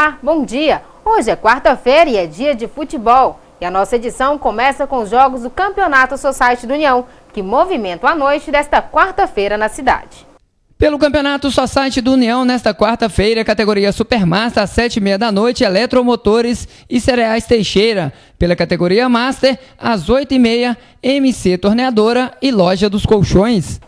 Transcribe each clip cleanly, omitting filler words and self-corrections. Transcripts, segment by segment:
Olá, bom dia! Hoje é quarta-feira e é dia de futebol. E a nossa edição começa com os jogos do Campeonato Society do União, que movimentam a noite desta quarta-feira na cidade. Pelo Campeonato Society do União, nesta quarta-feira, categoria Supermaster, às 7h30 da noite, Eletromotores e Cereais Teixeira. Pela categoria Master, às 8h30, MC Torneadora e Loja dos Colchões.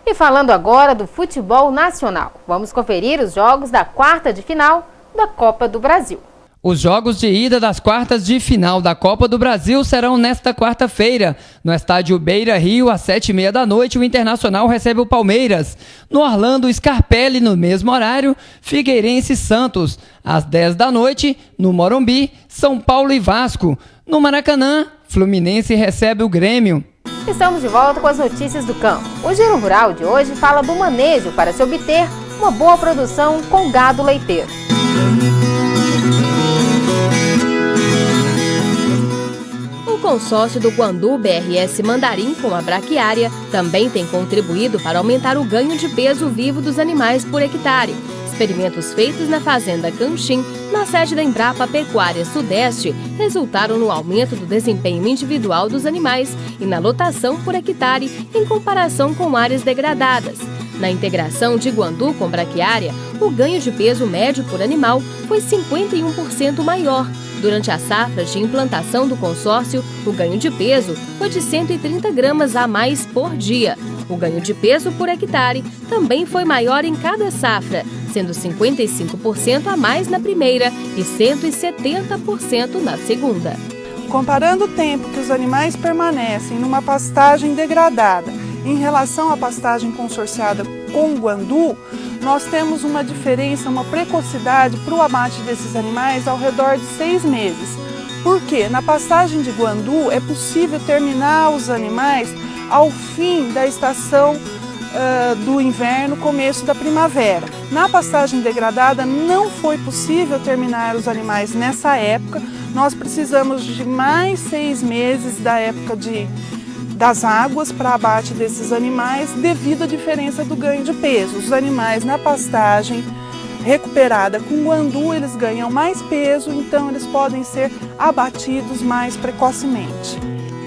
E falando agora do futebol nacional, vamos conferir os jogos da quarta de final da Copa do Brasil. Os jogos de ida das quartas de final da Copa do Brasil serão nesta quarta-feira. No estádio Beira Rio, às 7h30 da noite, o Internacional recebe o Palmeiras. No Orlando Scarpelli, no mesmo horário, Figueirense e Santos. Às 10 da noite, no Morumbi, São Paulo e Vasco. No Maracanã, Fluminense recebe o Grêmio. Estamos de volta com as notícias do campo. O Giro Rural de hoje fala do manejo para se obter uma boa produção com gado leiteiro. O consórcio do Guandu BRS Mandarim com a braquiária também tem contribuído para aumentar o ganho de peso vivo dos animais por hectare. Experimentos feitos na fazenda Canchim, na sede da Embrapa Pecuária Sudeste, resultaram no aumento do desempenho individual dos animais e na lotação por hectare em comparação com áreas degradadas. Na integração de Guandu com braquiária, o ganho de peso médio por animal foi 51% maior. Durante a safra de implantação do consórcio, o ganho de peso foi de 130 gramas a mais por dia. O ganho de peso por hectare também foi maior em cada safra, sendo 55% a mais na primeira e 170% na segunda. Comparando o tempo que os animais permanecem numa pastagem degradada em relação à pastagem consorciada com Guandu, nós temos uma diferença, uma precocidade para o abate desses animais ao redor de 6 meses. Por quê? Na pastagem de Guandu é possível terminar os animais ao fim da estação do inverno, começo da primavera. Na pastagem degradada não foi possível terminar os animais nessa época. Nós precisamos de mais 6 meses da época das águas para abate desses animais devido à diferença do ganho de peso. Os animais na pastagem recuperada com Guandu, eles ganham mais peso, então eles podem ser abatidos mais precocemente.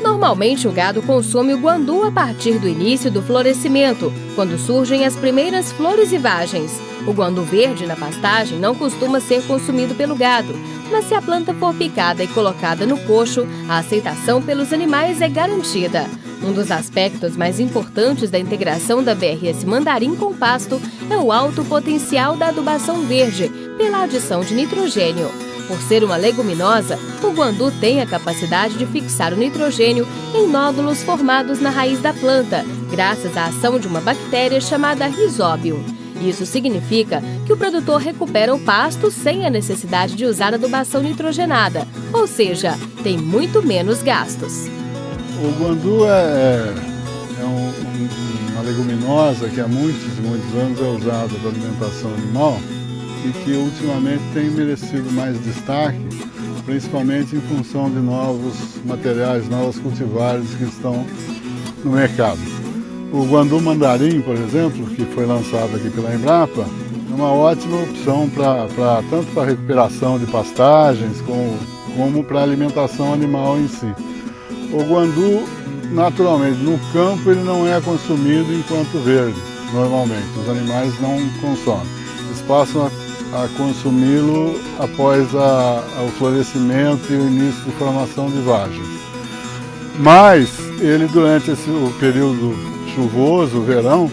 Normalmente o gado consome o guandu a partir do início do florescimento, quando surgem as primeiras flores e vagens. O guandu verde na pastagem não costuma ser consumido pelo gado, mas se a planta for picada e colocada no coxo, a aceitação pelos animais é garantida. Um dos aspectos mais importantes da integração da BRS Mandarim com o pasto é o alto potencial da adubação verde, pela adição de nitrogênio. Por ser uma leguminosa, o guandu tem a capacidade de fixar o nitrogênio em nódulos formados na raiz da planta, graças à ação de uma bactéria chamada Rhizobium. Isso significa que o produtor recupera o pasto sem a necessidade de usar adubação nitrogenada, ou seja, tem muito menos gastos. O guandu é uma leguminosa que há muitos anos é usada para alimentação animal e que ultimamente tem merecido mais destaque, principalmente em função de novos materiais, novos cultivares que estão no mercado. O Guandu Mandarim, por exemplo, que foi lançado aqui pela Embrapa, é uma ótima opção tanto para recuperação de pastagens como para alimentação animal em si. O guandu, naturalmente, no campo ele não é consumido enquanto verde, normalmente, os animais não consomem. Eles passam a consumi-lo após o florescimento e o início de formação de vagens. Mas ele, durante o período chuvoso, o verão,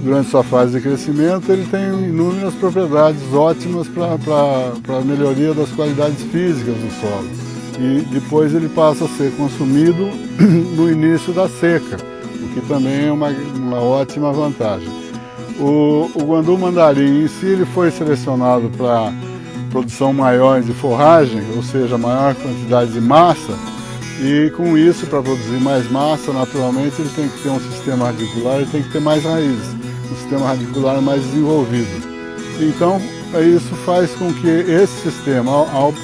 durante sua fase de crescimento, ele tem inúmeras propriedades ótimas para a melhoria das qualidades físicas do solo. E depois ele passa a ser consumido no início da seca, o que também é uma ótima vantagem. O Guandu Mandarim em si ele foi selecionado para produção maior de forragem, ou seja, maior quantidade de massa, e com isso, para produzir mais massa, naturalmente ele tem que ter um sistema radicular e tem que ter mais raízes, um sistema radicular mais desenvolvido. Então, isso faz com que esse sistema,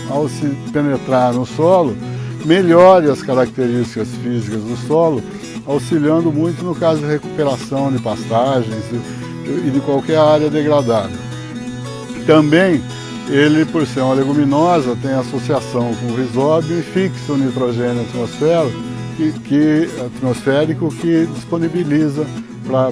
ao se penetrar no solo, melhore as características físicas do solo, auxiliando muito no caso de recuperação de pastagens e de qualquer área degradada. Também ele, por ser uma leguminosa, tem associação com o rizóbio e fixa o nitrogênio atmosférico que disponibiliza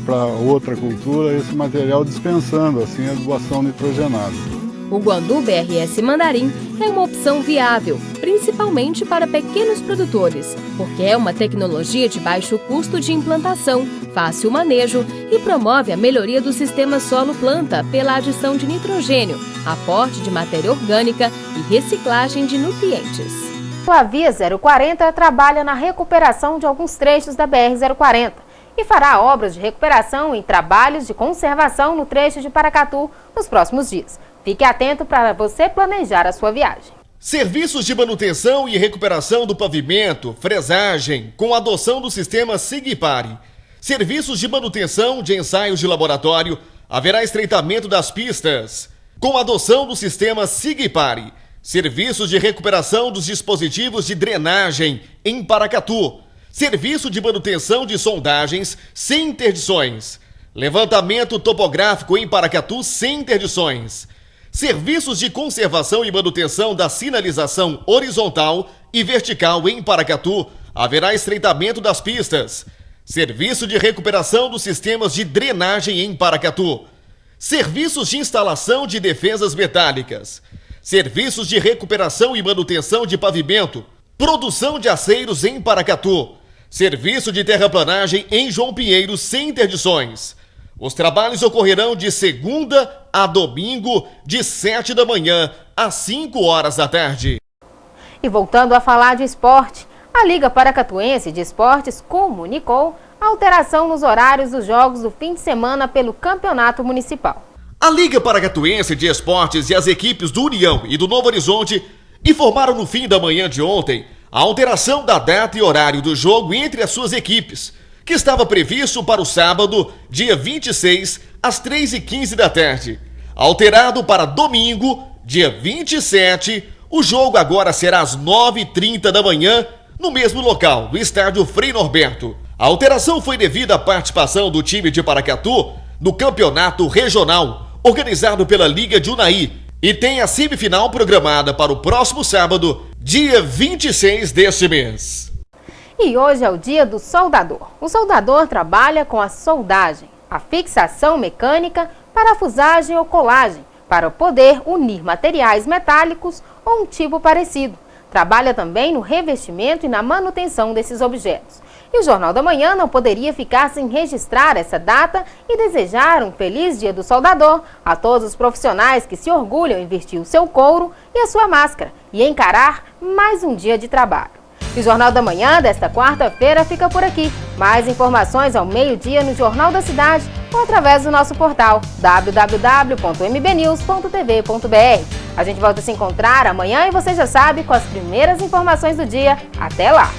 para outra cultura esse material, dispensando assim a adubação nitrogenada. O Guandu BRS Mandarim é uma opção viável, principalmente para pequenos produtores, porque é uma tecnologia de baixo custo de implantação, fácil manejo e promove a melhoria do sistema solo-planta pela adição de nitrogênio, aporte de matéria orgânica e reciclagem de nutrientes. A Via 040 trabalha na recuperação de alguns trechos da BR-040 e fará obras de recuperação e trabalhos de conservação no trecho de Paracatu nos próximos dias. Fique atento para você planejar a sua viagem. Serviços de manutenção e recuperação do pavimento, fresagem, com adoção do sistema SIG-PARE. Serviços de manutenção de ensaios de laboratório, haverá estreitamento das pistas, com adoção do sistema SIG-PARE. Serviços de recuperação dos dispositivos de drenagem em Paracatu. Serviço de manutenção de sondagens sem interdições. Levantamento topográfico em Paracatu sem interdições. Serviços de conservação e manutenção da sinalização horizontal e vertical em Paracatu. Haverá estreitamento das pistas. Serviço de recuperação dos sistemas de drenagem em Paracatu. Serviços de instalação de defesas metálicas. Serviços de recuperação e manutenção de pavimento. Produção de aceiros em Paracatu. Serviço de terraplanagem em João Pinheiro sem interdições. Os trabalhos ocorrerão de segunda a domingo, de 7 da manhã às 5 horas da tarde. E voltando a falar de esporte, a Liga Paracatuense de Esportes comunicou a alteração nos horários dos jogos do fim de semana pelo Campeonato Municipal. A Liga Paracatuense de Esportes e as equipes do União e do Novo Horizonte informaram no fim da manhã de ontem a alteração da data e horário do jogo entre as suas equipes, que estava previsto para o sábado, dia 26, às 3h15 da tarde. Alterado para domingo, dia 27, o jogo agora será às 9h30 da manhã, no mesmo local, no estádio Frei Norberto. A alteração foi devido à participação do time de Paracatu no campeonato regional, organizado pela Liga de Unai, e tem a semifinal programada para o próximo sábado, dia 26 deste mês. E hoje é o dia do soldador. O soldador trabalha com a soldagem, a fixação mecânica, parafusagem ou colagem, para poder unir materiais metálicos ou um tipo parecido. Trabalha também no revestimento e na manutenção desses objetos. E o Jornal da Manhã não poderia ficar sem registrar essa data e desejar um feliz dia do soldador a todos os profissionais que se orgulham em vestir o seu couro e a sua máscara e encarar mais um dia de trabalho. E o Jornal da Manhã desta quarta-feira fica por aqui. Mais informações ao meio-dia no Jornal da Cidade ou através do nosso portal www.mbnews.tv.br. A gente volta a se encontrar amanhã e você já sabe com as primeiras informações do dia. Até lá!